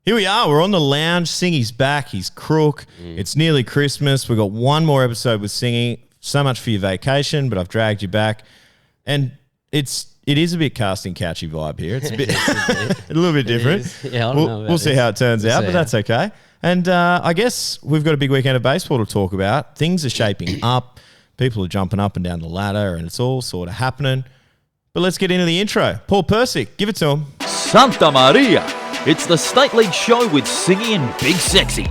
Here we are. We're on the lounge. Singy's back. He's crook. It's nearly Christmas. We've got one more episode with Singy. So much for your vacation, but I've dragged you back. And it is a bit casting couchy vibe here. It's a bit a little bit different. Yeah, I don't know about we'll see how it turns out, but that's okay. And I guess we've got a big weekend of baseball to talk about. Things are shaping up. People are jumping up and down the ladder, and it's all sort of happening. But let's get into the intro. Paul Persick, give it to him. Santa Maria! It's the State League show with Singy and Big Sexy.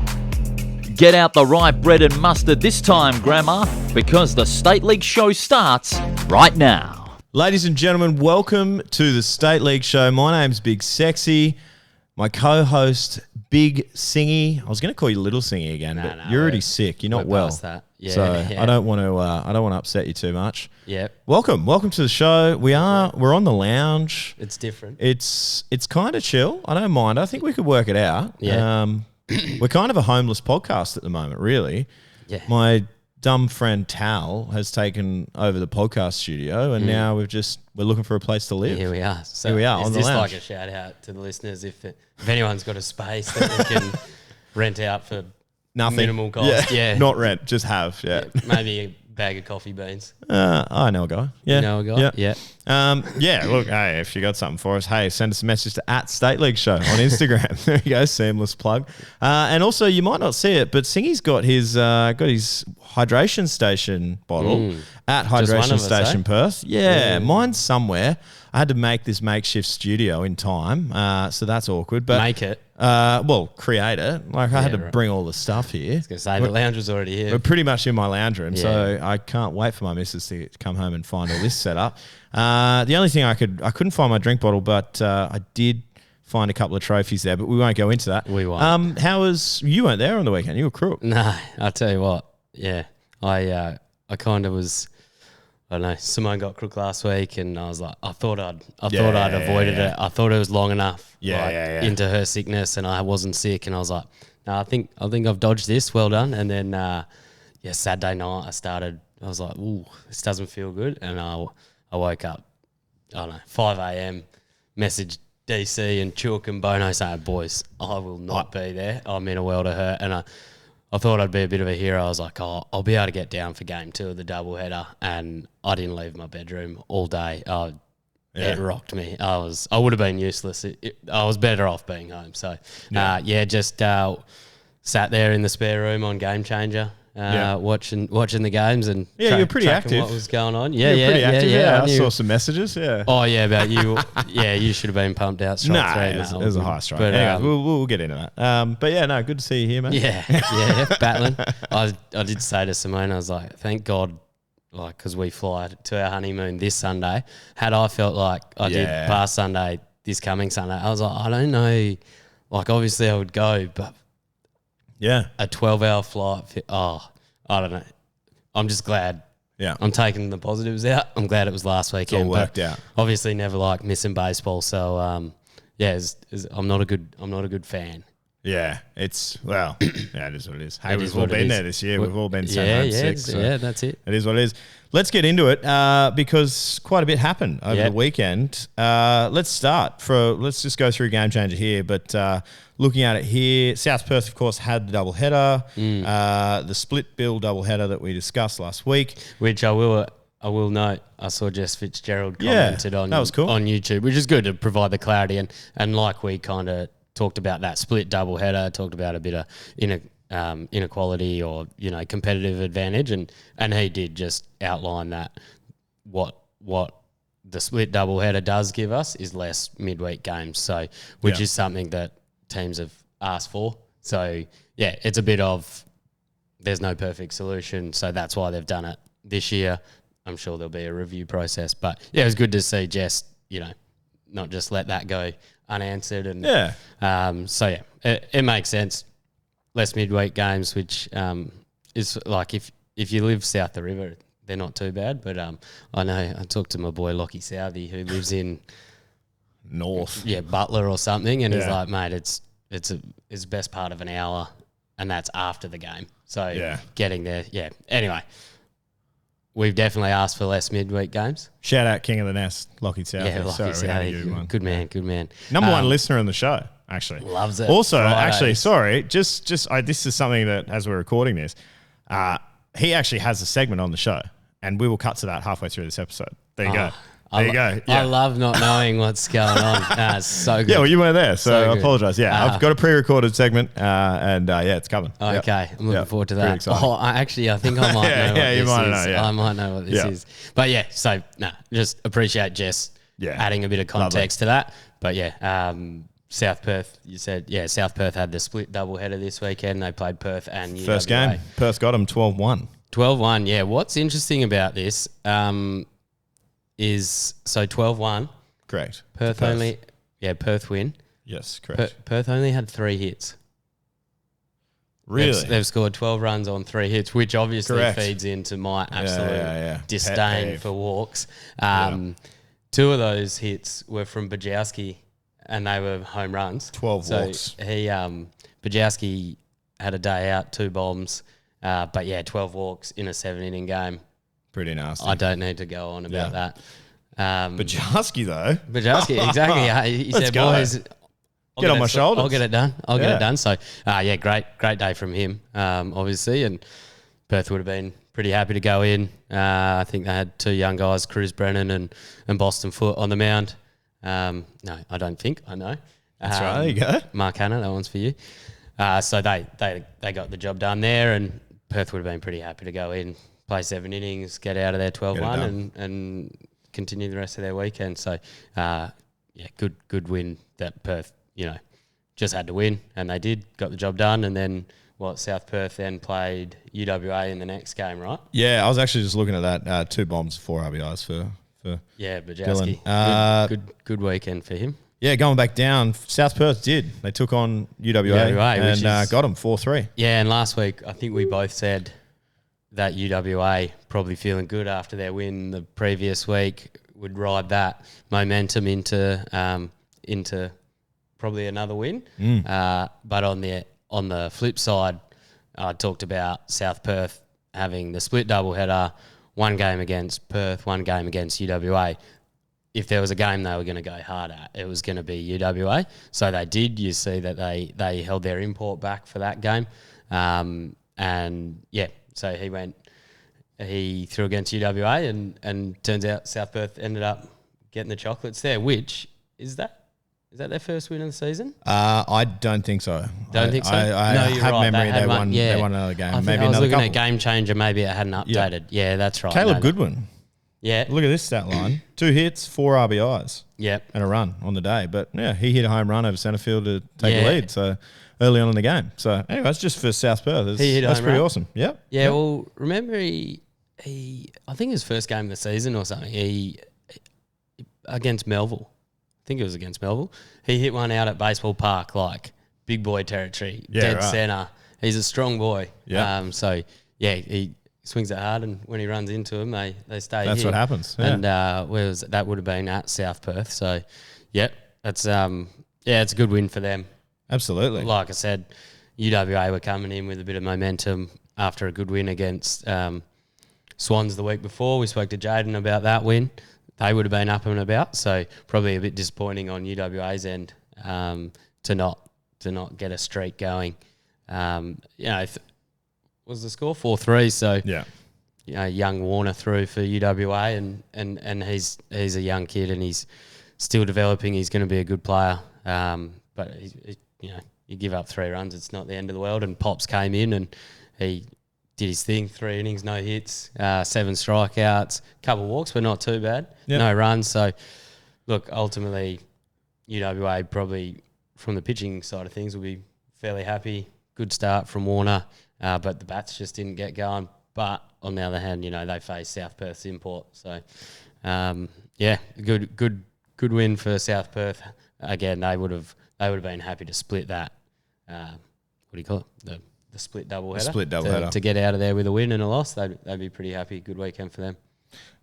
Get out the right bread and mustard this time, Grandma, because the State League show starts right now. Ladies and gentlemen, welcome to the State League show. My name's Big Sexy. My co-host, Big Singy. I was going to call you Little Singy again, but you're already sick. You're not well. That. Yeah, so yeah. I don't want to upset you too much. Yep. Welcome to the show. We're on the lounge. It's different. It's kind of chill. I don't mind. I think we could work it out. Yeah. We're kind of a homeless podcast at the moment, really. Yeah. My dumb friend Tal has taken over the podcast studio, and now we're looking for a place to live. Here we are. So here we are on the lounge. Is this like a shout out to the listeners if anyone's got a space that we can rent out for nothing, minimal cost? Yeah. Not rent, just have. Yeah. Maybe a bag of coffee beans. I know a guy. Yeah. You know a guy? Yeah. Yeah. Look, hey, if you got something for us, hey, send us a message to @StateLeagueShow on Instagram. There you go, seamless plug. And also, you might not see it, but Singy's got his hydration station bottle at Hydration Station Perth. Yeah, mine's somewhere. I had to make this makeshift studio in time, so that's awkward. But make it. Create it. Like I had to bring all the stuff here. I was going to say, the lounge was already here. We're pretty much in my lounge room, so I can't wait for my missus to come home and find all this set up. The only thing I couldn't find my drink bottle, but I did find a couple of trophies there, but we won't go into that. We won't. You weren't there on the weekend? You were crook. No, I'll tell you what. Yeah, I kind of was. I don't know. Simone got crook last week, and I was like, I thought I'd avoided it. I thought it was long enough. Into her sickness, and I wasn't sick, and I was like, no, I think I've dodged this. Well done. And then, Saturday night I was like, ooh, this doesn't feel good, and I woke up, I don't know, 5 a.m. Messaged DC and Chook and Bono saying, boys, I will not be there. I'm in a world of hurt, and I thought I'd be a bit of a hero. I was like, I'll be able to get down for game 2 of the doubleheader, and I didn't leave my bedroom all day. It rocked me. I would have been useless. I was better off being home. So, just sat there in the spare room on Game Changer, watching the games and you're pretty active. What was going on? You're pretty active. Yeah, I saw some messages. Yeah. Oh yeah, about you. You should have been pumped out. Nah, it was a high strike. But anyway, we'll get into that. But yeah, no, good to see you here, mate. Yeah, battling. I did say to Simone, I was like, thank God. Like, because we fly to our honeymoon this Sunday. Had I felt like I did past Sunday, this coming Sunday, I was like, I don't know. Like, obviously I would go, but a 12-hour flight. I don't know. I'm just glad. Yeah, I'm taking the positives out. I'm glad it was last weekend. It all worked out. Obviously, never like missing baseball. So I'm not a good fan. Yeah, it is what it is. Hey, we've all been there this year. We've all been sent home sick. So that's it. It is what it is. Let's get into it because quite a bit happened over the weekend. Let's just go through Game Changer here. But looking at it here, South Perth, of course, had the doubleheader, the split bill doubleheader that we discussed last week. Which I will note, I saw Jess Fitzgerald commented on, that was cool. On YouTube, which is good to provide the clarity. And like we kind of talked about that split doubleheader, talked about a bit of inequality or, competitive advantage. And he did just outline that what the split doubleheader does give us is less midweek games. So, which is something that teams have asked for. So, it's a bit of there's no perfect solution. So that's why they've done it this year. I'm sure there'll be a review process. But, it was good to see Jess, not just let that go unanswered. And it makes sense. Less midweek games, which is like if you live south the river, they're not too bad. But I know I talked to my boy Lockie Southey who lives in North, Butler or something, and he's like, mate, it's the best part of an hour, and that's after the game. So getting there, Anyway, we've definitely asked for less midweek games. Shout out King of the Nest, Lockie Southey. Yeah, Lockie Southey. Good man. Number one listener on the show. actually. Loves it. Also, Fridays. actually, sorry, just this is something that as we're recording this, he actually has a segment on the show, and we will cut to that halfway through this episode. There you go. There you go. Yeah. I love not knowing what's going on. It's so good. Yeah, well, you weren't there, so I good. apologise. Yeah, I've got a pre-recorded segment, and it's coming. Okay, Yep. I'm looking forward to that. exciting. I think I might know what you this might is. know, yeah. I might know what this is. But yeah, so just appreciate Jess adding a bit of context to that. But yeah, South Perth, you said, South Perth had the split doubleheader this weekend. They played Perth and UWA. First game, Perth got them 12-1. 12-1, yeah. What's interesting about this is, so 12-1. Correct. Perth only, Perth win. Yes, correct. Perth only had 3 hits. Really? They've scored 12 runs on 3 hits, which obviously Correct. feeds into my absolute Pet disdain peeve. for walks. 2 of those hits were from Bajowski, and they were home runs. 12 walks. He, Bajowski had a day out, 2 bombs, but 12 walks in a 7-inning game. Pretty nasty. I don't need to go on about that. Bajowski, though. Bajowski, exactly. He said, go. boys, Get on my shoulders. I'll get it done. I'll get it done. So, great day from him, obviously. And Perth would have been pretty happy to go in. I think they had 2 young guys, Cruz Brennan and Boston Foot on the mound. No, I don't think. I know. That's right. There you go. Mark Hanna, that one's for you. So they got the job done there, and Perth would have been pretty happy to go in, play 7 innings, get out of there 12-1 and continue the rest of their weekend. So, good win that Perth, just had to win, and they did, got the job done. And then, South Perth then played UWA in the next game, right? Yeah, I was actually just looking at that. 2 bombs, 4 RBIs for Bajowski. Dylan. Good weekend for him. Yeah, going back down, South Perth did. They took on UWA and got them 4-3. Yeah, and last week I think we both said that UWA, probably feeling good after their win the previous week, would ride that momentum into probably another win. But on the flip side, I talked about South Perth having the split doubleheader, 1 game against Perth, 1 game against UWA. If there was a game they were going to go hard at, it was going to be UWA. So they did. You see that they held their import back for that game. So he threw against UWA and turns out South Perth ended up getting the chocolates there, which, is that their first win of the season? I don't think so. Don't think so? I No, you're have right. memory they won another game. Maybe I was another looking couple. at Game Changer, maybe it hadn't updated. Yeah, that's right. Caleb Goodwin. Yeah. Look at this stat line. 2 hits, 4 RBIs. Yep. And a run on the day. But, he hit a home run over centre field to take the lead. So, early on in the game. So, anyway, that's just for South Perth. That's pretty awesome. Yep. Yeah, well, remember he I think his first game of the season or something, he against Melville. I think it was against Melville. He hit one out at Baseball Park, like big boy territory, dead centre. He's a strong boy. Yeah. He swings it hard, and when he runs into him, they stay. That's here. what happens. Yeah. And that would have been at South Perth. So, that's it's a good win for them. Absolutely. Like I said, UWA were coming in with a bit of momentum after a good win against Swans the week before. We spoke to Jaden about that win. They would have been up and about, so probably a bit disappointing on UWA's end to not get a streak going. Was the score 4-3? So young Warner threw for UWA, and he's a young kid and he's still developing. He's going to be a good player, but you give up 3 runs, it's not the end of the world. And Pops came in and he did his thing, 3 innings, no hits, 7 strikeouts, couple walks, but not too bad. Yep. No runs. So, look, ultimately, UWA probably from the pitching side of things will be fairly happy. Good start from Warner, but the bats just didn't get going. But on the other hand, they face South Perth's import. So, good win for South Perth. Again, they would have been happy to split that. What do you call it? The split doubleheader. Split doubleheader. To get out of there with a win and a loss, they'd be pretty happy. Good weekend for them.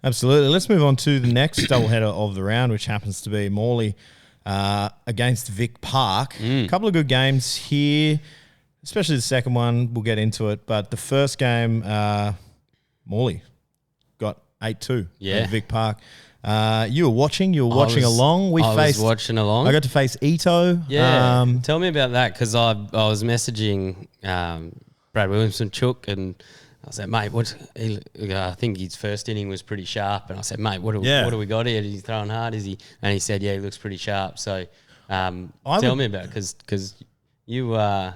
Absolutely. Let's move on to the next doubleheader of the round, which happens to be Morley against Vic Park. A couple of good games here, especially the second one. We'll get into it. But the first game, Morley got 8-2 at Vic Park. You were watching. You were watching along. I was watching along. I got to face Ito. Yeah. Tell me about that, because I was messaging Brad Williamson, Chook, and I said, mate, I think his first inning was pretty sharp. And I said, mate, what do we got here? Is he throwing hard? Is he? And he said, yeah, he looks pretty sharp. So tell me about it, because you're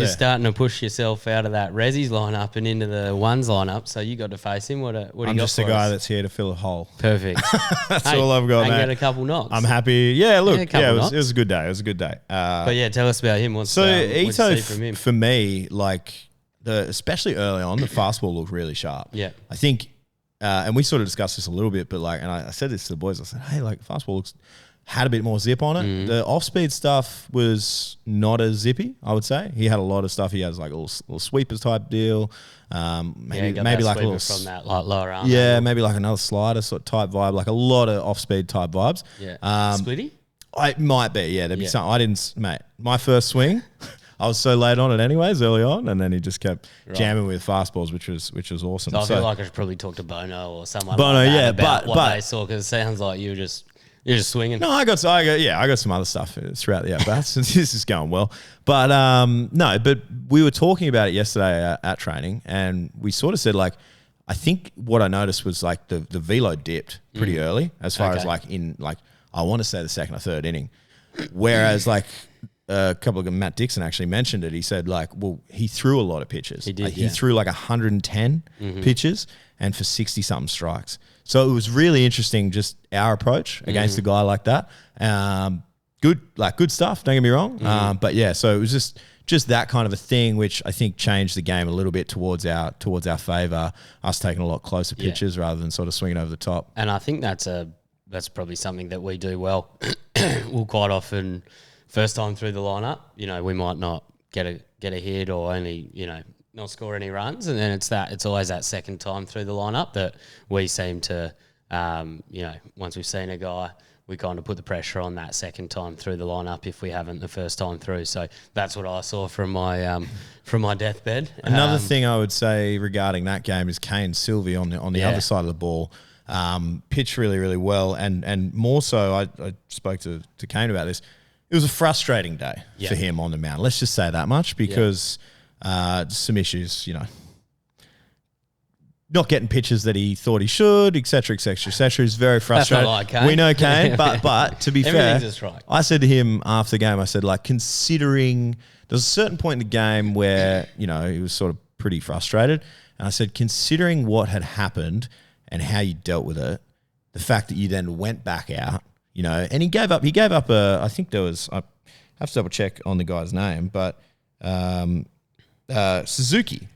starting to push yourself out of that Rezzies lineup and into the ones lineup. So you got to face him. I'm just a guy that's here to fill a hole. Perfect. That's all I've got, mate. Get a couple knocks. I'm happy. Yeah, look, it was a good day. It was a good day. But yeah, tell us about him. Ito, for me, like especially early on, the fastball looked really sharp. Yeah, I think, and we sort of discussed this a little bit, but like, and I said this to the boys. I said, hey, like fastball had a bit more zip on it. The off-speed stuff was not as zippy, I would say. He had a lot of stuff. He has like a little sweepers type deal. Maybe like a little from that lower arm. Yeah, maybe like another slider sort of type vibe, like a lot of off-speed type vibes. Yeah, splitty? It might be, yeah. There'd be something. I didn't, mate. My first swing, I was so late on it anyways, early on, and then he just kept jamming with fastballs, which was awesome. So I feel like I should probably talk to Bono or someone about what they saw, because it sounds like you're just swinging. No, I got some other stuff throughout the at-bats. This is going well. But no, but we were talking about it yesterday at training, and we sort of said, like, I think what I noticed was like the velo dipped pretty early, as far as like I want to say the second or third inning. Whereas like a couple of Matt Dixon actually mentioned it. He said like, well, he threw a lot of pitches. He did. He threw like 110 pitches and for 60 something strikes. So it was really interesting, just our approach against a guy like that. Good stuff. Don't get me wrong. But yeah, so it was just that kind of a thing, which I think changed the game a little bit towards our favour. Us taking a lot closer pitches rather than sort of swinging over the top. And I think that's probably something that we do well. We'll quite often, first time through the lineup, we might not get a hit or only not score any runs, and then it's always that second time through the lineup that we seem to, once we've seen a guy, we kind of put the pressure on that second time through the lineup if we haven't the first time through. So that's what I saw from my deathbed. Another thing I would say regarding that game is Kane Sylvie on the other side of the ball pitched really, really well, and more so, I spoke to Kane about this. It was a frustrating day for him on the mound. Let's just say that much, because some issues, not getting pitches that he thought he should, et cetera, et cetera, et cetera. He's very frustrated. That's not like Kane. We know Kane, but to be fair, right. I said to him after the game, I said, like, considering there's a certain point in the game where, he was sort of pretty frustrated. And I said, considering what had happened and how you dealt with it, the fact that you then went back out, and he gave up I think there was, I have to double check on the guy's name, but Suzuki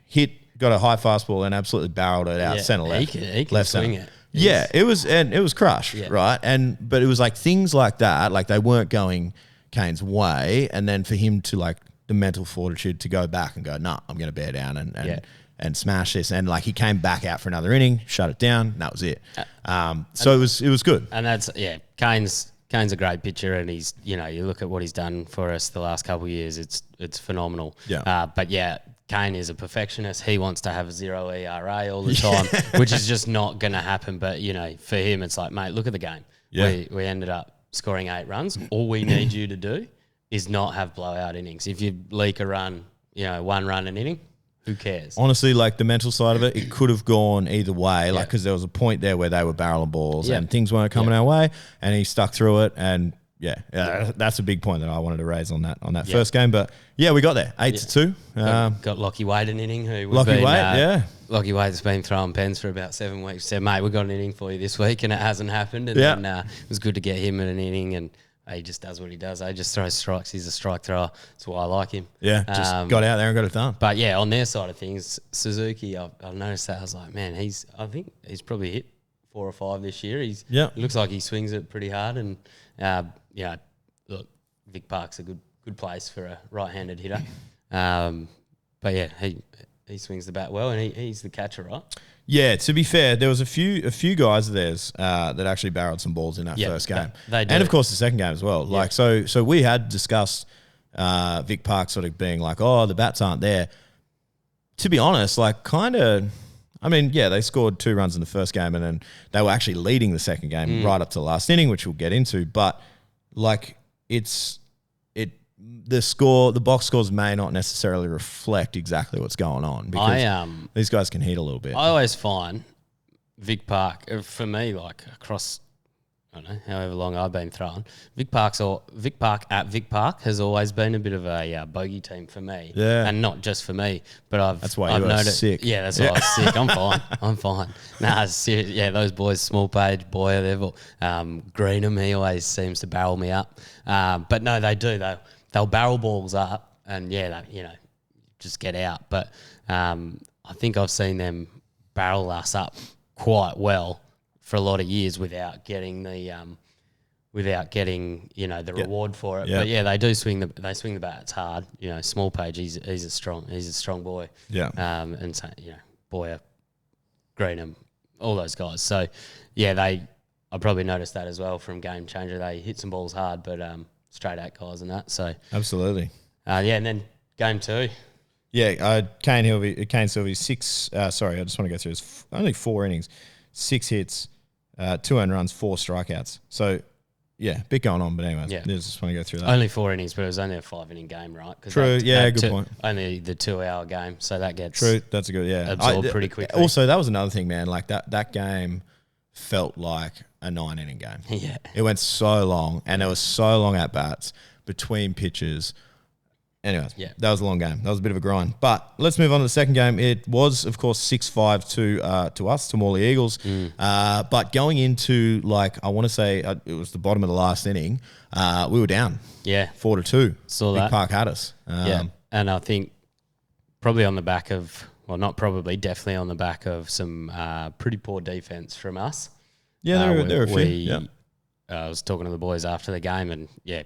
got a high fastball and absolutely barreled it out center left. He can left swing center. it. Yeah, it was crushed, right? But it was like things like that, like they weren't going Kane's way, and then for him to like the mental fortitude to go back and go, nah, I'm going to bear down and smash this, and like he came back out for another inning, shut it down, and that was it. So it was good. And that's Kane's a great pitcher, and he's you look at what he's done for us the last couple of years, it's phenomenal. Yeah. But yeah, Kane is a perfectionist. He wants to have a 0 ERA all the time, which is just not going to happen. But for him, it's like, mate, look at the game. Yeah. We ended up scoring 8 runs. All we need you to do is not have blowout innings. If you leak a run, 1 run an inning, who cares? Honestly, like the mental side of it could have gone either way. Like, because there was a point there where they were barreling balls and things weren't coming our way, and he stuck through it. And that's a big point that I wanted to raise on that first game. But yeah, we got there 8-2. Got Lockie Wade an inning. Lockie Wade's been throwing pens for about 7 weeks. Said, mate, we got an inning for you this week, and it hasn't happened. And then it was good to get him at an inning, and he just does what he does. He just throws strikes. He's a strike thrower. That's why I like him. Yeah, just got out there and got it done. But yeah, on their side of things, Suzuki, I've noticed that. I was like, man, I think he's probably hit 4 or 5 this year. It looks like he swings it pretty hard, and look, Vic Park's a good place for a right-handed hitter. But yeah, he swings the bat well, and he's the catcher, right? Yeah, to be fair, there was a few guys of theirs that actually barreled some balls in that first game. They did. And of course the second game as well. Like so we had discussed Vic Park sort of being like, oh, the bats aren't there. To be honest, like kind of I mean, yeah, they scored 2 runs in the first game, and then they were actually leading the second game right up to the last inning, which we'll get into. But like, the box scores may not necessarily reflect exactly what's going on because these guys can hit a little bit. I always find Vic Park, for me, like across, I don't know, however long I've been throwing, Vic Park at Vic Park has always been a bit of a bogey team for me. Yeah. And not just for me, but that's why I've you were sick. Yeah, that's why I was sick. I'm fine. I'm fine. Nah, serious, yeah, those boys, Small Page, Boyer, they've all, Greenham, he always seems to barrel me up. But no, they do, though. They'll barrel balls up and, yeah, just get out. But I think I've seen them barrel us up quite well for a lot of years without getting the reward for it. Yeah. But yeah, they do swing the bats hard. Small Page, he's a strong boy. Yeah. And so, Boyer, Greenham, all those guys. So yeah, I probably noticed that as well from Game Changer. They hit some balls hard, but straight at guys and that. So Absolutely. and then Game 2. Yeah, Kane Sylvie 6. Sorry, I just want to go through this. Only 4 innings, 6 hits, 2 earned runs, 4 strikeouts. So, yeah, bit going on. But anyway, I just want to go through that. Only 4 innings, but it was only a 5-inning game, right? True. Good point. Only the 2-hour game, so that gets true. That's a good absorbed pretty quickly. Also, that was another thing, man. Like that game felt like a 9-inning game. Yeah, it went so long, and there was so long at bats between pitches. Anyways, that was a long game. That was a bit of a grind. But let's move on to the second game. It was, of course, 6-5 to us, to Morley Eagles. But going into, I want to say it was the bottom of the last inning, we were down. Yeah. 4-2. Saw Big that. Park had us. And I think probably on the back of, well, not probably, definitely on the back of some pretty poor defense from us. Yeah, there were a few. I was talking to the boys after the game, and we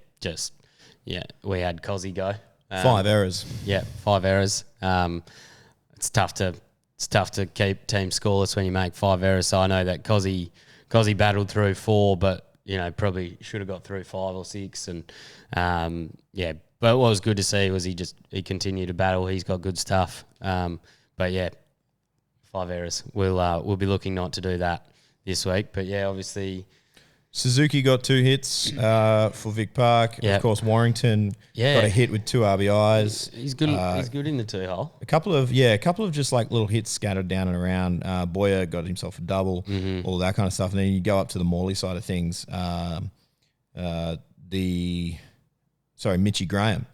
had Cozzy go. 5 errors. Yeah, 5 errors. It's tough to keep teams scoreless when you make 5 errors. So I know that Cozzy battled through 4, but probably should have got through 5 or 6. And but what was good to see was he continued to battle. He's got good stuff. But yeah, 5 errors. We'll be looking not to do that this week. But yeah, obviously Suzuki got 2 hits for Vic Park. Yep. Of course, Warrington got a hit with 2 RBIs. He's good. He's good in the 2-hole. A couple of just little hits scattered down and around. Boyer got himself a double, all that kind of stuff. And then you go up to the Morley side of things. Mitchie Graham,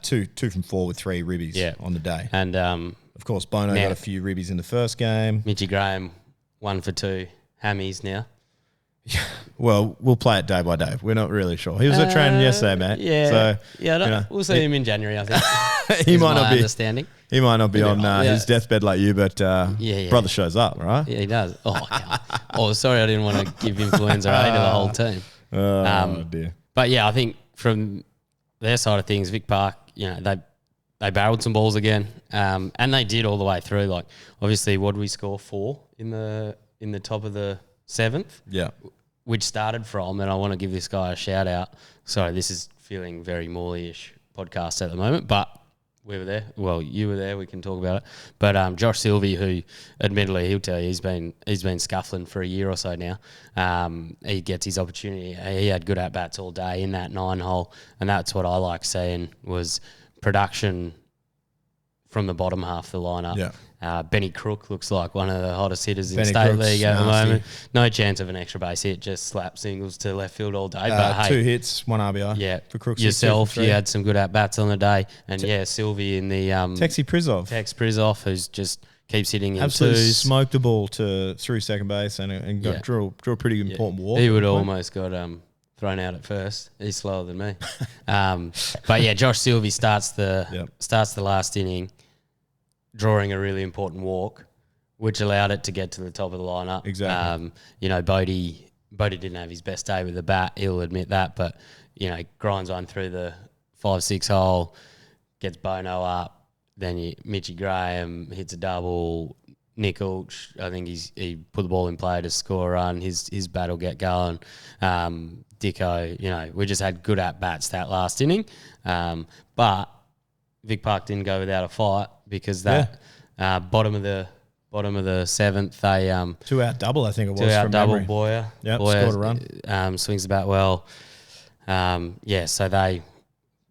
2 from 4 with 3 ribbies on the day. And of course, Bono got a few ribbies in the first game. Mitchie Graham 1 for 2 hammies now. Well, we'll play it day by day. We're not really sure. He was at training yesterday, mate. Yeah. So, we'll see him in January, I think. He might not be understanding. He might not be on his deathbed like you, but brother shows up, right? Yeah, he does. Sorry, I didn't want to give influenza A to the whole team. Oh, dear. But yeah, I think from their side of things, Vic Park, they barreled some balls again, and they did all the way through. Like, obviously, what did we score? 4 in the top of the 7th? Yeah. Which started from, and I want to give this guy a shout out. Sorry, this is feeling very Morley-ish podcast at the moment, but we were there. Well, you were there. We can talk about it. But Josh Sylvie, who admittedly he'll tell you he's been scuffling for a year or so now. He gets his opportunity. He had good at bats all day in that 9-hole, and that's what I like seeing was production from the bottom half of the lineup. Yeah. Benny Crook looks like one of the hottest hitters in Benny state Crook's league at the nasty. moment. No chance of an extra base hit, just slap singles to left field all day. But hey, 2 hits, 1 RBI. yeah, for Crooks. yourself, you had some good at bats on the day, and Sylvie in the Texie Prizov. Tex Prizov, who's just keeps hitting in Absolutely twos. smoked the ball through second base and drew a pretty important walk. He would have almost got thrown out at first. He's slower than me. But yeah, Josh Sylvie starts the last inning, drawing a really important walk, which allowed it to get to the top of the lineup. Exactly. Bodie didn't have his best day with the bat. He'll admit that, but grinds one through the 5-6 hole, gets Bono up. Then Mitchie Graham hits a double. Nick Ulch, I think he put the ball in play to score a run. His bat will get going. Dicko, we just had good at bats that last inning, but Vic Park didn't go without a fight because that bottom of the bottom of the 7th. They 2-out double, I think it was. 2-out from double. memory. Boyer. Yep, Boyer, scored a run. Swings the bat well. So they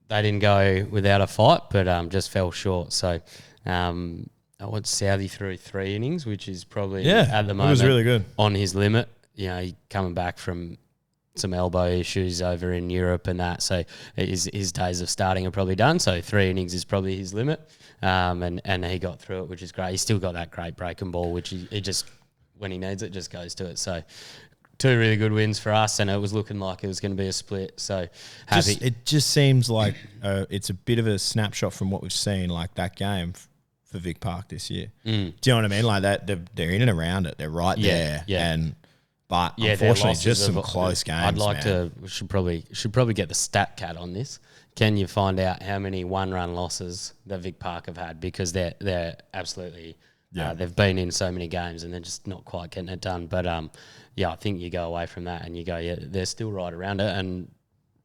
didn't go without a fight, but just fell short. So I went Southey through 3 innings, which is probably at the moment it was really good. on his limit. You know, he coming back from some elbow issues over in Europe and that. So his days of starting are probably done. So 3 innings is probably his limit. And he got through it, which is great. He's still got that great breaking ball, which he just, when he needs it, just goes to it. So 2 really good wins for us, and it was looking like it was going to be a split. So happy. It just seems like it's a bit of a snapshot from what we've seen, like that game for Vic Park this year. Do you know what I mean? Like that, they're in and around it. They're right there. Yeah. But unfortunately, just some close games. I'd like to. We should probably get the stat cat on this. Can you find out how many 1-run losses that Vic Park have had? Because they're absolutely. They've been in so many games and they're just not quite getting it done. But I think you go away from that and you go, they're still right around it, and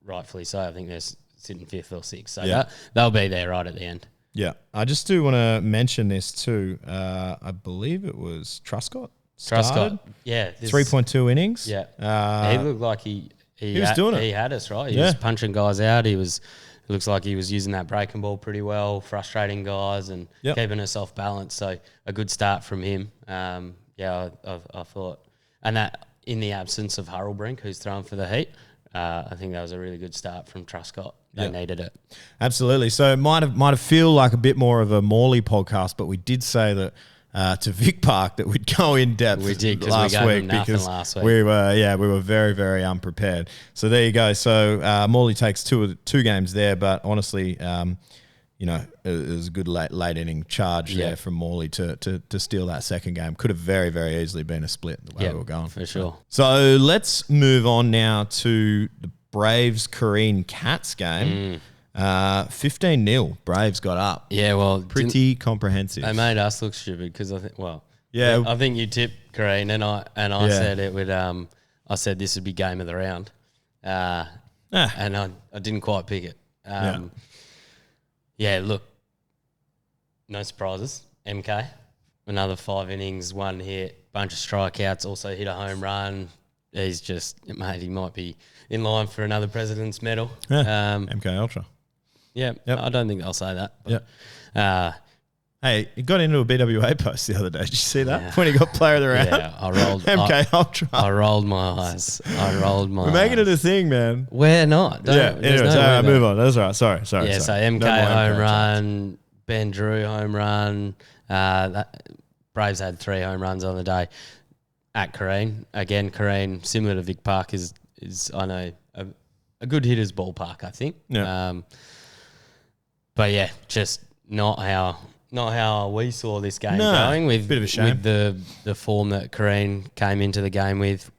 rightfully so. I think they're sitting 5th or 6th, so they'll be there right at the end. Yeah, I just do want to mention this too. I believe it was Truscott. Truscott, 3.2 innings. Yeah, he looked like he was doing it. He had us right. He was punching guys out. It looks like he was using that breaking ball pretty well, frustrating guys and keeping us off balance. So a good start from him. I thought, and that in the absence of Hurlbrink, who's thrown for the Heat, I think that was a really good start from Truscott. They needed it. Absolutely. So it might have feel like a bit more of a Morley podcast, but we did say that to Vic Park that we'd go in depth. We did last week because we were very, very unprepared. So there you go. So Morley takes two games there, but honestly, it was a good late inning charge there from Morley to steal that second game. Could have very, very easily been a split the way we were going. For sure. So let's move on now to the Braves Korean Cats game. 15-0, Braves got up. Yeah, well, pretty comprehensive. They made us look stupid because I think you tipped Korean and I said it would. I said this would be game of the round, and I didn't quite pick it. Look, no surprises. MK, another 5 innings, 1 hit, bunch of strikeouts, also hit a home run. He's he might be in line for another President's Medal. MK Ultra. Yeah, I don't think I'll say that. But, hey, he got into a BWA post the other day. Did you see that? When he got player of the round? Yeah, I rolled. MK Ultra. I rolled my eyes. We're making it a thing, man. We're not. Anyways, move on. That's all right. Sorry. Yeah, so MK home run, Ben Drew home run. Braves had 3 home runs on the day at Kareen. Again, Kareen, similar to Vic Park, is I know, a good hitter's ballpark, I think. Yeah. But yeah, just not how we saw this game going. With bit of a shame. With the form that Kareen came into the game with.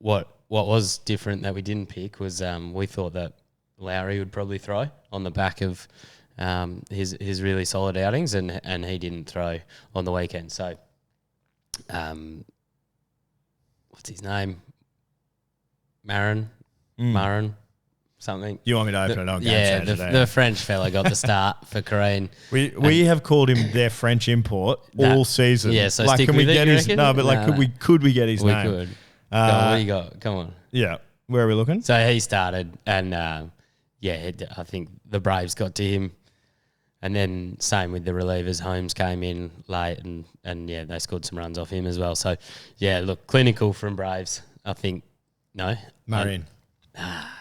What was different that we didn't pick was we thought that Lowry would probably throw on the back of his really solid outings, and he didn't throw on the weekend. So, what's his name? Marin, something. You want me to open it on game today? The French fella got the start for Kareen. We have called him their French import all season. Yeah, so can we get his? No, but could we get his name? We could. What do you got? Come on. Yeah, where are we looking? So he started, and I think the Braves got to him, and then same with the relievers. Holmes came in late, and they scored some runs off him as well. So look, clinical from Braves. I think Marin.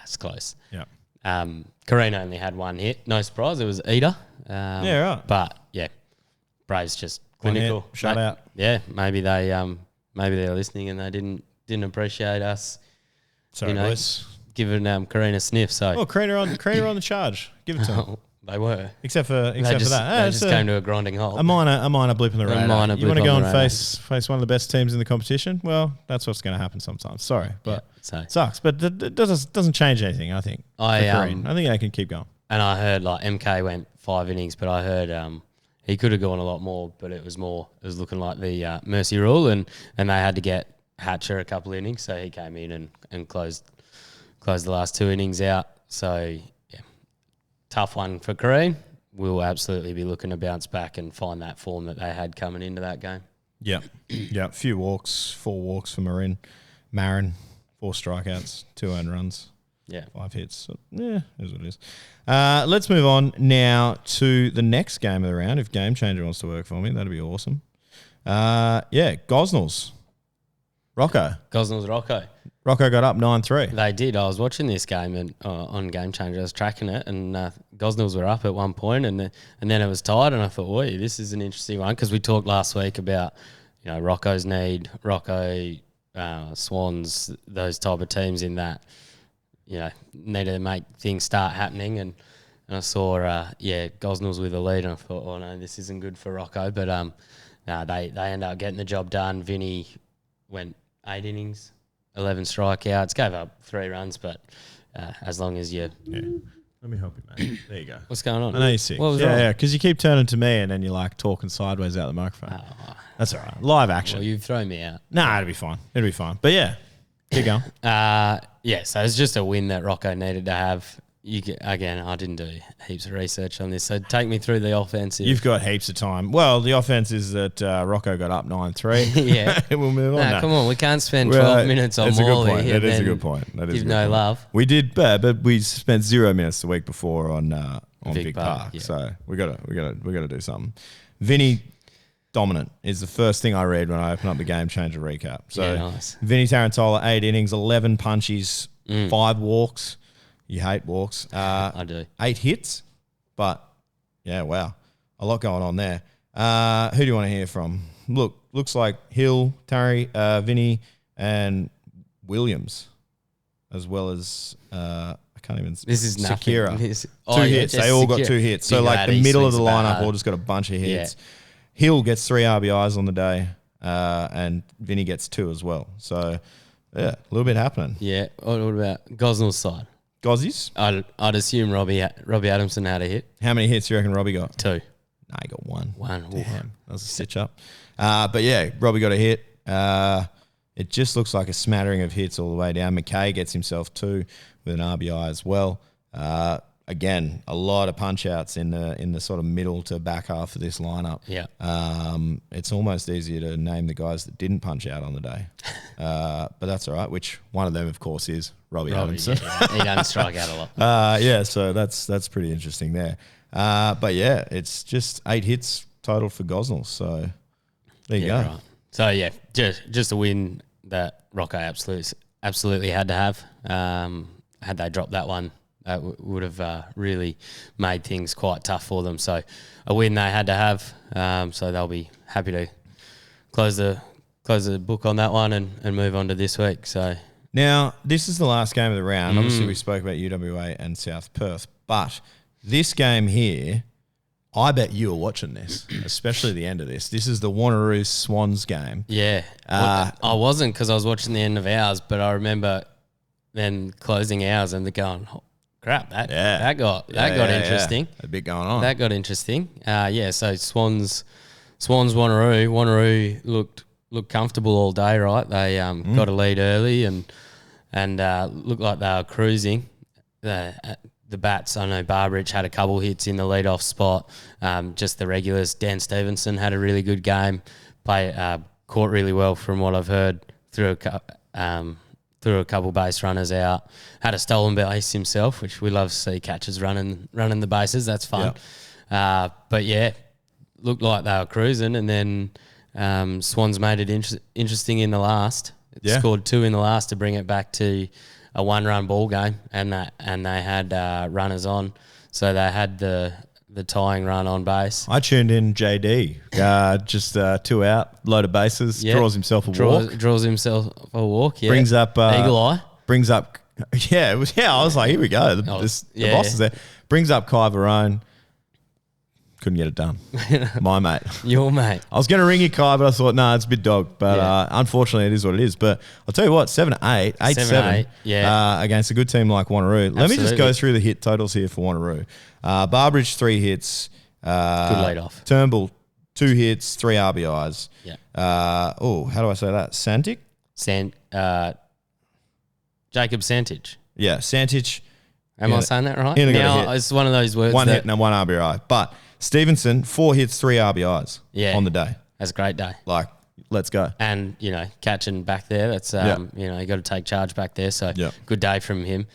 It's close. Yeah. Kareen only had 1 hit. No surprise, it was Eder. Right. But Braves just clinical. Shut out. Yeah, maybe they're listening and they didn't appreciate us. Sorry, boys. Giving Kareen a sniff. So Kareen are on the charge. Give it to them. They were. Except for that. They just came to a grinding halt. A minor blip in the radar. You want to go and face one of the best teams in the competition? Well, that's what's going to happen sometimes. Sorry, but it sucks. But it doesn't change anything, I think. I think they can keep going. And I heard MK went 5 innings, but I heard he could have gone a lot more, but it was looking like the mercy rule, and they had to get Hatcher a couple of innings, so he came in and closed the last 2 innings out. So tough one for Kareen. We'll absolutely be looking to bounce back and find that form that they had coming into that game. Yeah. Yeah. A few walks, 4 walks for Marin, 4 strikeouts, 2 earned runs. Yeah. 5 hits. So, yeah, is what it is. Let's move on now to the next game of the round. If Game Changer wants to work for me, that'd be awesome. Gosnells. Rocco. Rocco got up 9-3. They did. I was watching this game and on Game Changer. I was tracking it, and Gosnells were up at one point, and then it was tied. And I thought, "Oi, this is an interesting one," because we talked last week about Rocco's need, Swans, those type of teams in that needed to make things start happening. And I saw Gosnells with the lead, and I thought, "Oh no, this isn't good for Rocco." But they ended up getting the job done. Vinny went 8 innings. 11 strikeouts, gave up 3 runs, but as long as you... Yeah. Let me help you, mate. There you go. What's going on? I know you're sick. What was wrong? Yeah, because you keep turning to me and then you're like talking sideways out the microphone. That's all right. Live action. Well, you've thrown me out. Nah, it'll be fine. It'll be fine. But yeah, keep going. So it's just a win that Rocco needed to have. Again, I didn't do heaps of research on this, so take me through the offensive. You've got heaps of time. Well, the offense is that Rocco got up 9-3. Yeah. We'll move on. No, come on. We can't spend 12 minutes on Morley. That is a good point. That is give a good no point. love. We did, but we spent 0 minutes the week before on Vic Park. Yeah. So we gotta do something. Vinny dominant is the first thing I read when I opened up the Game Changer recap. So nice. Vinny Tarantola, 8 innings, 11 punchies, 5 walks. You hate walks. I do. 8 hits, but yeah, wow. A lot going on there. Who do you want to hear from? Looks like Hill, Tarry, Vinny, and Williams, as well as I can't even. This is Sakira. nothing. 2 hits. They all got 2 hits. So like the middle of the lineup all just got a bunch of hits. Yeah. Hill gets 3 RBIs on the day, and Vinny gets 2 as well. So yeah, a little bit happening. Yeah. What about Gosnell's side? Gozzies? I'd assume Robbie Adamson had a hit. How many hits do you reckon Robbie got? 2. Nah, he got 1. Damn, that was a stitch up. But yeah, Robbie got a hit. It just looks like a smattering of hits all the way down. McKay gets himself 2 with an RBI as well. Again, a lot of punch outs in the sort of middle to back half of this lineup. Yeah. It's almost easier to name the guys that didn't punch out on the day. But that's all right, which one of them, of course, is Robbie Adamson. Yeah. He doesn't strike out a lot. So that's pretty interesting there. But yeah, it's just 8 hits total for Gosnell. So there you go. Right. So yeah, just a win that Rocco absolutely had to have. Had they dropped that one, that would have really made things quite tough for them. So a win they had to have. So they'll be happy to close the book on that one and move on to this week. So now this is the last game of the round. Obviously, we spoke about UWA and South Perth, but this game here, I bet you were watching this, especially the end of this. This is the Wanneroo Swans game. Yeah, I wasn't because I was watching the end of ours, but I remember then closing ours and going, oh, crap, that got interesting. A bit going on. That got interesting. So Swans Wanneroo. Wanneroo looked comfortable all day, right? They got a lead early and looked like they were cruising. The bats, I know Barbridge had a couple hits in the leadoff spot. Just the regulars. Dan Stevenson had a really good game. Caught really well from what I've heard. Threw a couple base runners out. Had a stolen base himself, which we love to see catchers running the bases. That's fun. Yep. But yeah, looked like they were cruising, and then Swans made it interesting in the last. Scored 2 in the last to bring it back to a 1-run ball game, and they had runners on, so they had the tying run on base. I tuned in JD, just 2 out, load of bases, draws himself a walk. Draws himself a walk, yeah. Brings up Eagle Eye. Brings up, I was like, here we go. The boss is there. Brings up Kai Varone. Couldn't get it done. My mate. Your mate. I was going to ring you, Kai, but I thought, it's a bit dog. But unfortunately, it is what it is. But I'll tell you what, 7-8, 8-7 against a good team like Wanneroo. Let me just go through the hit totals here for Wanneroo. Barbridge, 3 hits. Good lead off. Turnbull, 2 hits, 3 RBIs. Yeah. How do I say that? Santic? Jacob Santich. Yeah, Santich. Am I saying that right? Now, it's one of those words. 1 hit and 1 RBI. But Stevenson, 4 hits, 3 RBIs on the day. That's a great day. let's go. And, catching back there, that's, you got to take charge back there. So good day from him.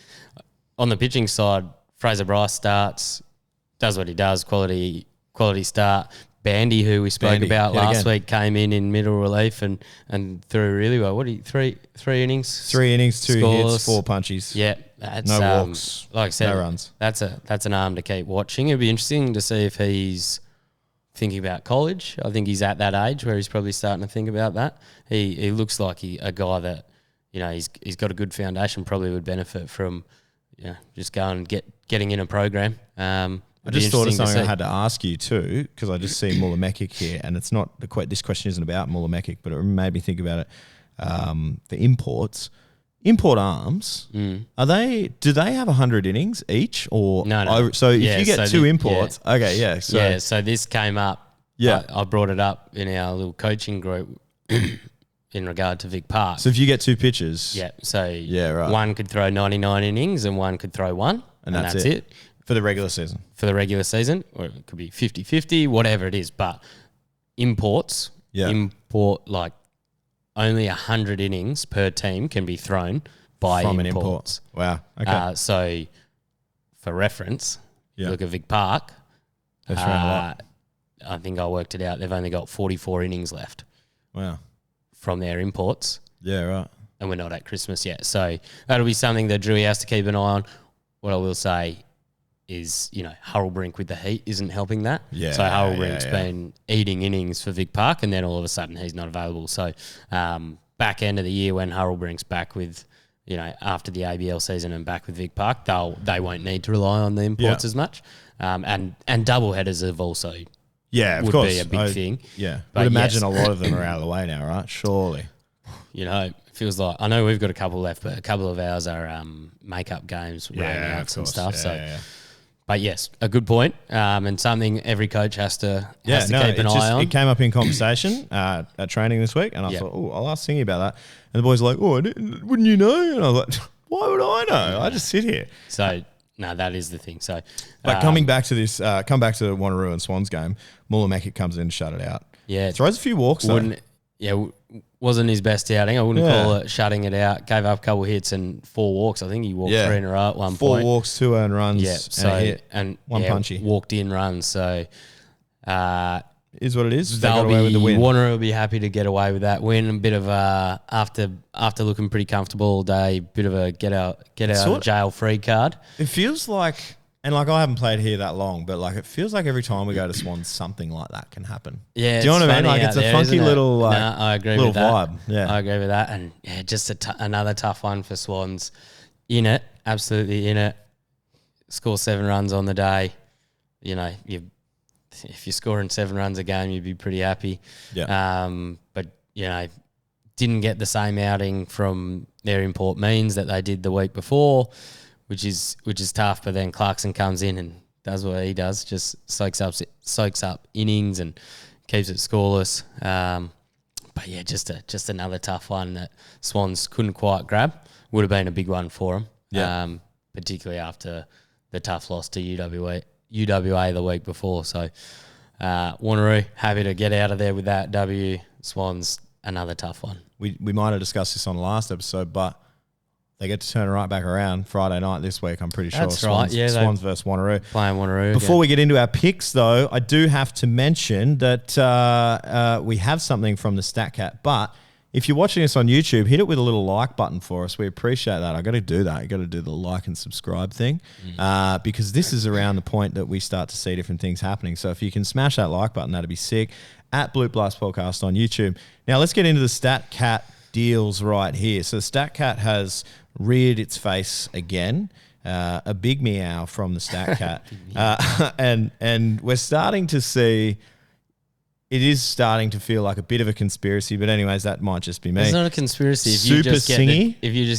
On the pitching side, Fraser Bryce starts, does what he does, quality start. Bandy, who we spoke about last week, came in middle relief and threw really well. What three innings? 3 innings, 2 Scoreless. hits, 4 punches. Yeah, that's, no walks. Like I said, no runs. That's an arm to keep watching. It'd be interesting to see if he's thinking about college. I think he's at that age where he's probably starting to think about that. He looks like a guy that he's got a good foundation. Probably would benefit from just going and getting in a program. I just thought of something I had to ask you too, because I just see Mulla Mekic here, and it's not this question isn't about Mulla Mekic, but it made me think about it. The import arms, do they have 100 innings each, or no? So if you get two imports, okay, so this came up. I brought it up in our little coaching group in regard to Vic Park. So if you get 2 pitchers, right. One could throw 99 innings and one could throw 1, and that's it. For the regular season. Or it could be 50-50, whatever it is. But import like only 100 innings per team can be thrown by from imports. An import. Wow. Okay. So for reference, look at Vic Park. They've thrown a lot. I think I worked it out. They've only got 44 innings left. Wow. From their imports. Yeah, right. And we're not at Christmas yet. So that'll be something that Drewy has to keep an eye on. What I will say is, Hurlbrink with the heat isn't helping that. Yeah, so Hurlbrink's been eating innings for Vic Park, and then all of a sudden he's not available. So back end of the year when Hurlbrink's back with, after the ABL season and back with Vic Park, they won't need to rely on the imports as much. And double headers have also of would course. Be a big thing. Yeah, but I'd imagine a lot of them are out of the way now, right? Surely. It feels like, I know we've got a couple left, but a couple of ours are make-up games, rain-outs and stuff. But yes, a good point, and something every coach has to keep an eye on. It came up in conversation at training this week, and I thought, I'll ask Singy about that. And the boys were like, wouldn't you know? And I was like, why would I know? I just sit here. So, no, that is the thing. So, but coming back to this, come back to the Wanneroo and Swans game, Mulla Mekic comes in and shut it out. Yeah. Throws a few walks, though. Wasn't his best outing. I wouldn't call it shutting it out. Gave up a couple of hits and 4 walks. I think he walked 3 in a row at one point. 4 walks, 2 earned runs, and a hit, and 1 punchy. Walked in runs. So, is what it is. They got away with the win. Warner will be happy to get away with that win. A bit of a after looking pretty comfortable all day. Bit of a get out of jail free card. It feels like. And I haven't played here that long, but it feels like every time we go to Swans, something like that can happen. Yeah, do you know what I mean? It's a funky little I agree little with that. vibe. Yeah, I agree with that. And just another tough one for Swans. In it, absolutely in it. Score 7 runs on the day. If you're scoring 7 runs a game, you'd be pretty happy. Yeah. But didn't get the same outing from their import means that they did the week before. Which is tough, but then Clarkson comes in and does what he does, just soaks up innings and keeps it scoreless. But just another tough one that Swans couldn't quite grab. Would have been a big one for them, particularly after the tough loss to UWA the week before. So Wanneroo happy to get out of there with that W. Swans another tough one. We might have discussed this on the last episode, but they get to turn right back around Friday night this week, I'm pretty sure. That's Swans, right. Yeah, Swans versus Wanneroo. Playing Wanneroo. Before we get into our picks, though, I do have to mention that we have something from the StatCat. But if you're watching us on YouTube, hit it with a little like button for us. We appreciate that. I got to do that. You got to do the like and subscribe thing because this is around the point that we start to see different things happening. So if you can smash that like button, that'd be sick. At Blue Blast Podcast on YouTube. Now let's get into the StatCat deals right here. So StatCat has reared its face again, a big meow from the StatCat, and we're starting to see. It is starting to feel like a bit of a conspiracy, but anyways, that might just be me. It's not a conspiracy if you just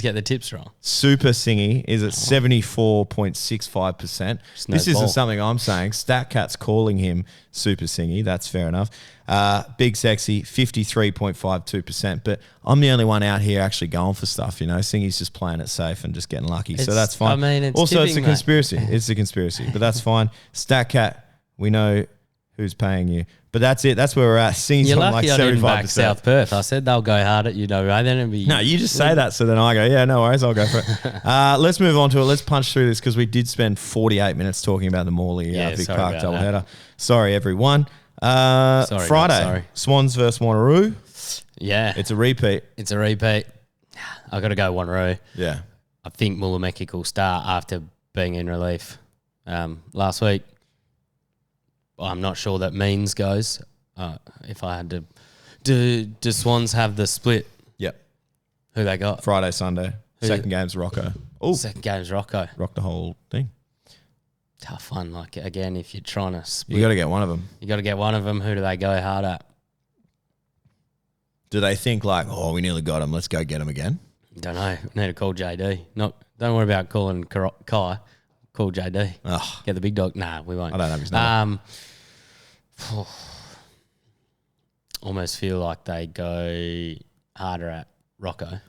get the tips wrong. Super Singy is at 74.65%. This isn't something I'm saying. StatCat's calling him Super Singy. That's fair enough. Big Sexy, 53.52%. But I'm the only one out here actually going for stuff, Singy's just playing it safe and just getting lucky. So that's fine. It's also, tipping, it's a conspiracy. It's a conspiracy, but that's fine. StatCat, we know, who's paying you. But that's it. That's where we're at. Singy's You're on lucky like I didn't 75%. back South Perth. I said they'll go hard at you, no, right? Then it'd be No, you just say that, so then I go, yeah, no worries, I'll go for it. Let's move on to it. Let's punch through this because we did spend 48 minutes talking about the Morley Vic sorry Park about doubleheader. Sorry, everyone. Sorry, Friday, sorry. Swans versus Wanneroo. Yeah, It's a repeat. it's a repeat. I got to go Wanneroo. Yeah. I think Mullamäki will start after being in relief last week. I'm not sure that Means goes. If I had to, do Swans have the split? Yep. Who they got? Friday, Sunday. Second game's Rocco. Oh, Second game's Rocco. rock the whole thing. Tough one. Like again, if you're trying to split, You got to get one of them. you got to get one of them. Who do they go hard at? Do they think like, oh, we nearly got him, let's go get him again? Don't know. Need to call JD. Don't worry about calling Kai. Call JD. Oh, Get the big dog. Nah, we won't. I don't have his number. Almost feel like they go harder at Rocco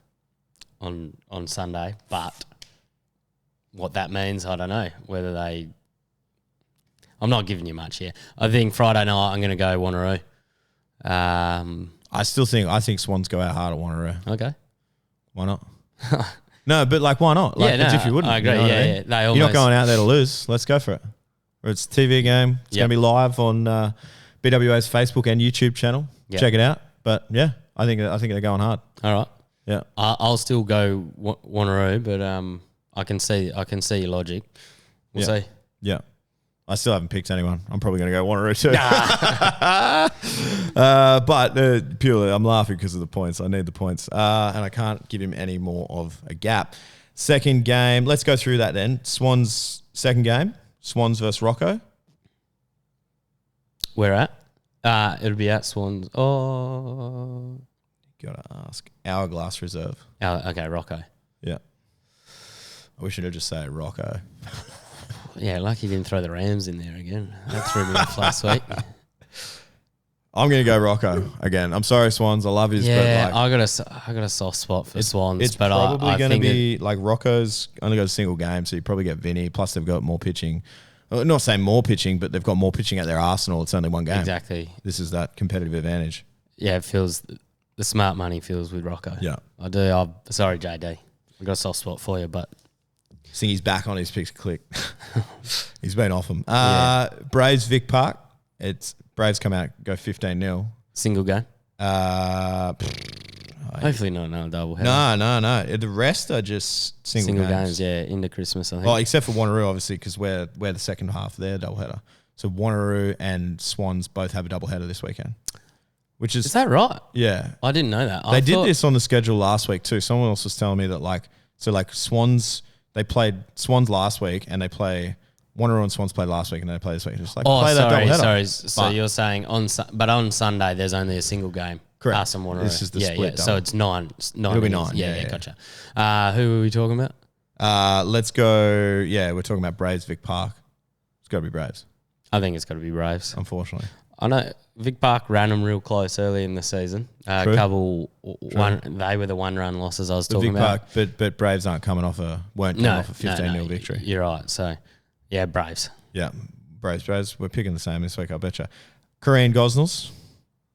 on Sunday, but what that means, I don't know. Whether they, I'm not giving you much here. I think Friday night I'm going to go Wanneroo. I think Swans go out hard at Wanneroo. Okay. Why not? No, but like, why not? Like, Yeah, as no, if you wouldn't. I agree. You know what Yeah, mean? yeah. They You're not almost- going out there to lose. Let's go for it. Or it's a TV game. It's going to be live on BWA's Facebook and YouTube channel. Yep. Check it out. But yeah, I think they're going hard. All right. Yeah. I'll still go Wanneroo, but I can see your logic. We'll see. Yeah. I still haven't picked anyone. I'm probably going to go Wanneroo too. But purely, I'm laughing because of the points. I need the points. And I can't give him any more of a gap. Second game. Let's go through that then. Swans second game. Swans versus Rocco. Where at? It'll be at Swans. Oh. Got to ask. Hourglass Reserve. Okay, Rocco. Yeah. I wish I'd just say Rocco. Yeah, lucky you didn't throw the Rams in there again. That threw me off last week. I'm going to go Rocco again. I'm sorry, Swans. I love you. Yeah, but like, I got a soft spot for Swans. It's but probably I going to think be like Rocco's only got a single game, so you probably get Vinny. Plus, they've got more pitching. Not saying more pitching, but they've got more pitching at their arsenal. It's only one game. Exactly. This is that competitive advantage. Yeah, it feels the smart money feels with Rocco. Yeah. I do. Sorry, JD. I got a soft spot for you, but Singy's back on his picks click. He's been off him. Yeah. Braves Vic Park. Braves come out, go 15-0. single game. Hopefully not another double header. No. The rest are just single games. Yeah, into Christmas, I think. Well, except for Wanneroo, obviously, because we're the second half of their doubleheader. So Wanneroo and Swans both have a doubleheader this weekend. Which is that right? Yeah. I didn't know that. They did this on the schedule last week too. Someone else was telling me that Swans, they played Swans last week and they play Wanneroo and Swans played last week and they play this week. Just play that doubleheader. Sorry. So you're saying on Sunday there's only a single game. Correct. Us and Wanneroo. This is the split So it's nine. It'll be 9. Yeah, gotcha. Who are we talking about? Let's go. Yeah, we're talking about Braves Vic Park. It's got to be Braves, I think it's got to be Braves. unfortunately. I know Vic Park ran them real close early in the season. True. They were the one-run losses I was The talking Vic about. Park, but Braves weren't coming off a 15-0 victory. You're right. So, yeah, Braves. Yeah, Braves. We're picking the same this week, I betcha. Kareen Gosnells.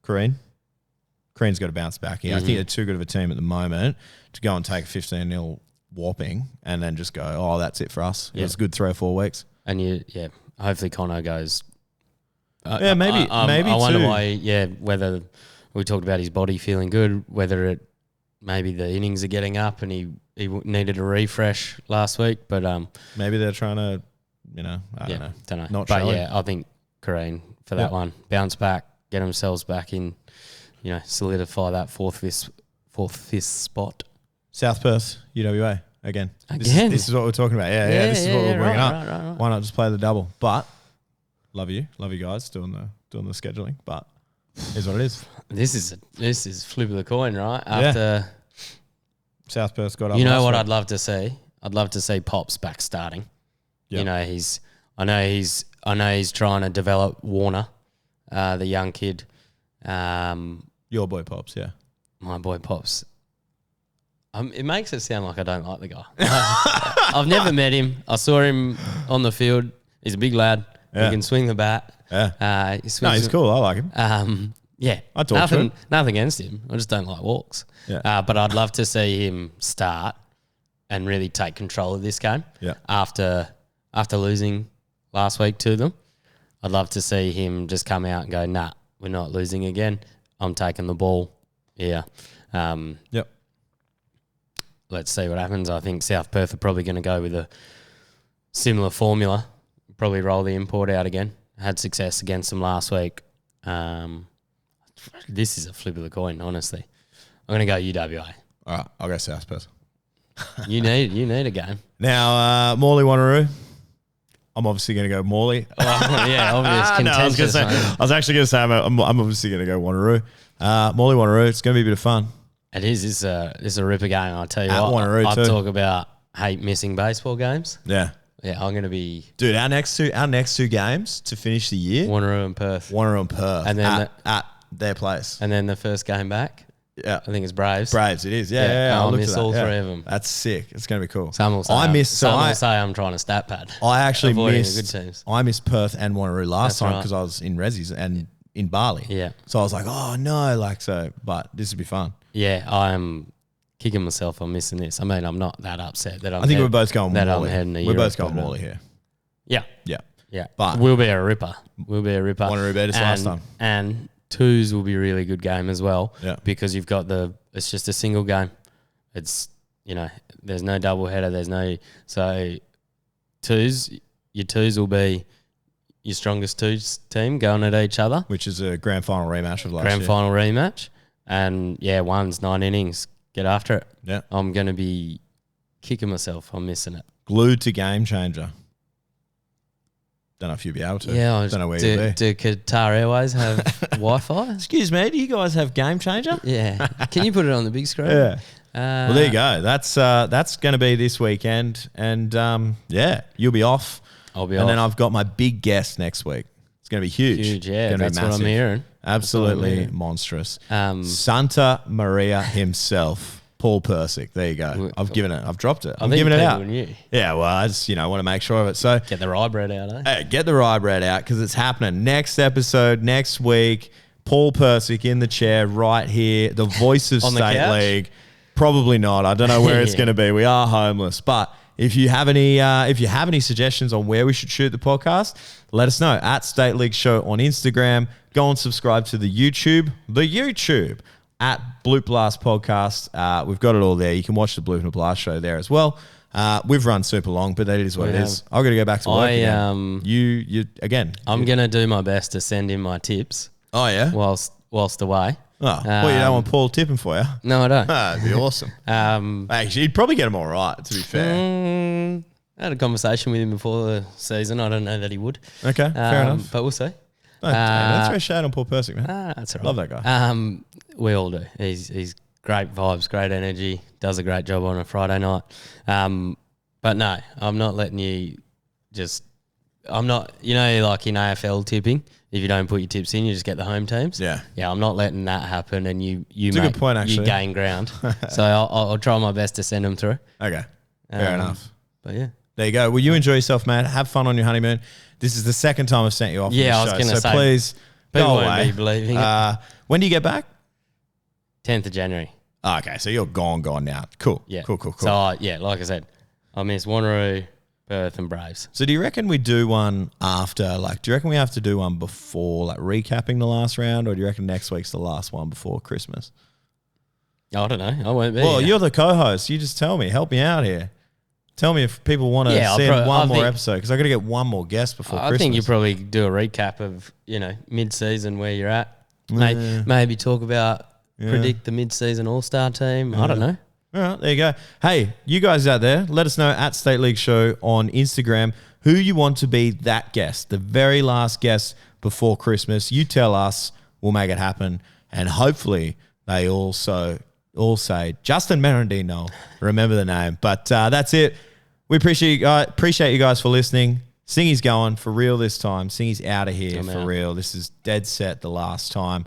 Kareen's got to bounce back here. I think they're too good of a team at the moment to go and take a 15-0 whopping and then just go, oh, that's it for us. It was a good 3 or 4 weeks. And hopefully Connor goes. Maybe I wonder too. why. Whether we talked about his body feeling good, whether maybe the innings are getting up and he needed a refresh last week, but Maybe they're trying to, I don't know. Not but showing. yeah, I think Kareen for that one, bounce back, get themselves back in, solidify that fourth, fifth spot. South Perth, UWA again. Again? This is what we're talking about. Yeah. This is what we're bringing up. Right. Why not just play the double? But love you guys doing the scheduling. But here's what it is. This is flip of the coin, right? After South Perth's got up. you know last what week. I'd love to see. I'd love to see Pops back starting. Yep. I know he's trying to develop Warner, the young kid. Your boy Pops, yeah. My boy Pops. It makes it sound like I don't like the guy. I've never met him. I saw him on the field. He's a big lad. Yeah. He can swing the bat. Yeah. He swims No, he's cool. I like him. Yeah, I talk to him. Nothing against him. I just don't like walks. Yeah. But I'd love to see him start and really take control of this game. Yeah. After losing last week to them, I'd love to see him just come out and go, nah, we're not losing again. I'm taking the ball. Yeah. Yep. Let's see what happens. I think South Perth are probably going to go with a similar formula. Probably roll the import out again. Had success against them last week. This is a flip of the coin, honestly. I'm going to go UWA. All right, I'll go South Perth. You need a game. Now, Morley Wanneroo. I'm obviously going to go Morley. Yeah, obvious contentious. I was actually going to say I'm obviously going to go Wanneroo. Morley Wanneroo. It's going to be a bit of fun. It is. It's a ripper game. I'll tell you At what. Wanneroo I too. talk about hate missing baseball games. Yeah. Yeah, I'm going to be Dude, our next two games to finish the year. Wanneroo and Perth. Wanneroo and Perth. And then at their place. And then the first game back, Yeah. I think it's Braves. Braves, it is. Yeah. I'll look miss to that. all Yeah. three of them. That's sick. It's going to be cool. Some will say will say I'm trying to stat pad. I actually Avoiding missed. the good teams. I missed Perth and Wanneroo last That's time right. because I was in Rezzies and in Bali. Yeah. So I was like, oh no, but this would be fun. Yeah, I'm kicking myself on missing this. I mean, I'm not that upset that I think we're both going that Morley. I'm heading to We're both Europe, going but, Morley here. Yeah. Yeah. Yeah. But- we'll be a ripper. Wanneroo beat us last time. And twos will be a really good game as well. Yeah. Because you've got it's just a single game. It's, there's no double header. So your twos will be your strongest twos team going at each other. Which is a grand final rematch of last Grand year. final rematch. And one's 9 innings. Get after it. Yeah. I'm going to be kicking myself. I'm missing it. Glued to Game Changer. Don't know if you'll be able to. Yeah, Don't know where you'll be. do Qatar Airways have Wi-Fi? Excuse me, do you guys have Game Changer? Yeah. Can you put it on the big screen? Yeah. Well, there you go. That's going to be this weekend. And, you'll be off. I'll be off. off. And then I've got my big guest next week. It's going to be huge. Huge, yeah. Gonna be That's what I'm massive. hearing. Absolutely monstrous. Santa Maria himself. Paul Persick. There you go. I've dropped it. I'm giving it out. Yeah, well, I just, want to make sure of it. So get the rye bread out, eh? Hey, get the rye bread out because it's happening. Next episode, next week, Paul Persick in the chair right here, the voice of On the State couch? League. Probably not. I don't know where it's going to be. We are homeless. But if you have any suggestions on where we should shoot the podcast, let us know at State League Show on Instagram. Go and subscribe to the YouTube at Bloop Blast Podcast. We've got it all there. You can watch the Bloop and Blast show there as well. We've run super long, but that is what it is. I've got to go back to work again. You again. I'm going to do my best to send in my tips. Oh, yeah? whilst away. Oh, well, you don't want Paul tipping for you? No, I don't. That'd be awesome. Actually, you'd probably get him all right, to be fair. I had a conversation with him before the season. I don't know that he would. Okay, fair enough. But we'll see. That's very shade on Paul Persick, man. That's all right. Love that guy. We all do. He's great vibes, great energy, does a great job on a Friday night. But no, I'm not letting you I'm not, like in AFL tipping, if you don't put your tips in, you just get the home teams. Yeah. Yeah, I'm not letting that happen and you a good point, actually. You gain ground. So I'll try my best to send them through. Okay, fair enough. But yeah. There you go. Well, you enjoy yourself, man. Have fun on your honeymoon. This is the second time I've sent you off. Yeah, on I the was show, going to say. Please People go won't away. be believing it. When do you get back? 10th of January. Oh, okay, so you're gone now. Cool. Yeah. Cool. So, like I said, I miss Wanneroo, Perth and Braves. So do you reckon we do one after, do you reckon we have to do one before, recapping the last round, or do you reckon next week's the last one before Christmas? I don't know. I won't be. Well, here. you're the co-host. You just tell me. Help me out here. Tell me if people want to send one more episode, because I got to get one more guest before Christmas. I think you probably do a recap of, mid-season where you're at. Maybe talk about, predict the mid-season all-star team. I don't know. All right, there you go. Hey, you guys out there, let us know at State League Show on Instagram who you want to be that guest, the very last guest before Christmas. You tell us, we'll make it happen. And hopefully they also all say Justin Merendino. Remember the name. But that's it. We appreciate you guys for listening. Singy's going for real this time. Singy's out of here for real. This is dead set the last time.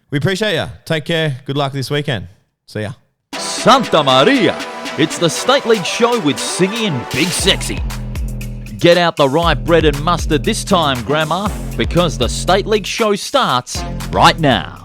We appreciate you. Take care. Good luck this weekend. See ya. Santa Maria! It's the State League Show with Singy and Big Sexy. Get out the right bread and mustard this time, Grandma, because the State League show starts right now.